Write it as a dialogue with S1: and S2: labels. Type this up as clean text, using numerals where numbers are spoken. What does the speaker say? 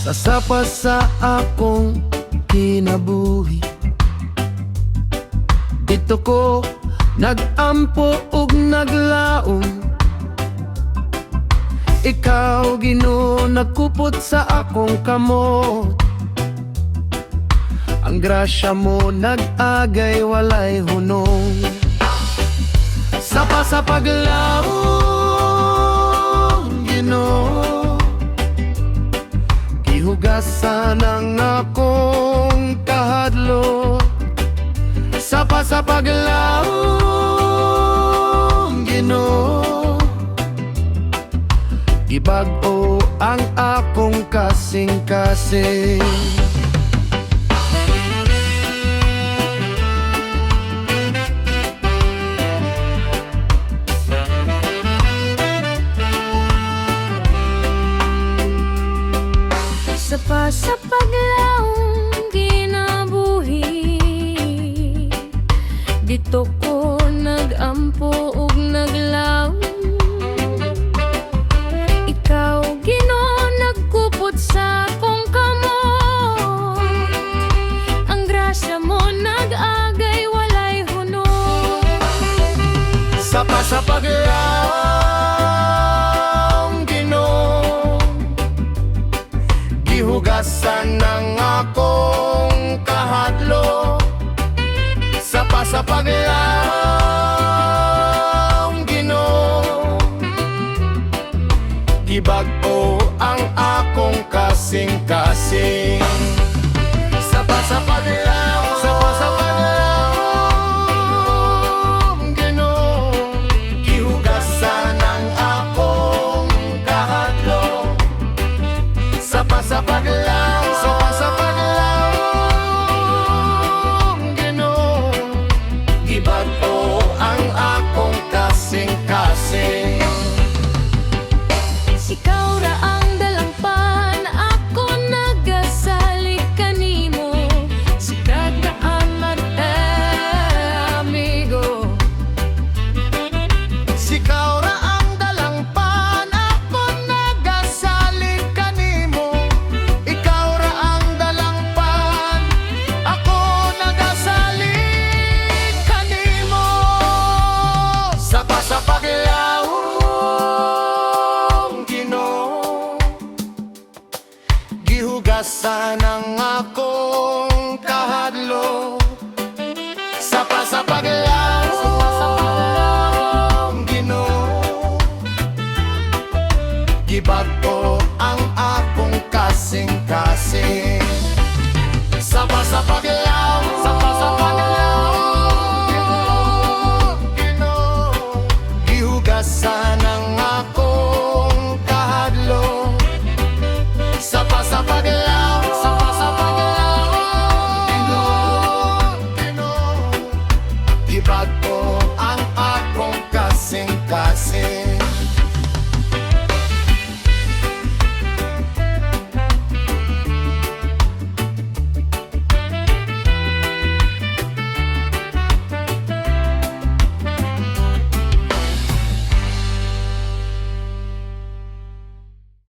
S1: Sasapa sa akong kinabuhi. Dito ko nagampo ug naglaom. Ikaw Ginoo nagkupot sa akong kamot. Ang grasya mo nag-agay walay hunong. Sapa sa paglaom Ginoo, gihugasan ang akong kahadlok. Sapa sa paglaom Ginoo, gibag-o ang akong kasing-kasing.
S2: Sapa sa paglaom kinabuhi. Dito ko nagampo ug naglaom. Ikaw Ginoo nagkupot sa akong kamot. Ang grasya mo nag-agay walay hunong.
S1: Sapa sa paglaom Ginoo, gihugasan ng akong kahadlok. Sapa sa paglaom Ginoo, gibag-o ang akong kasing-kasing.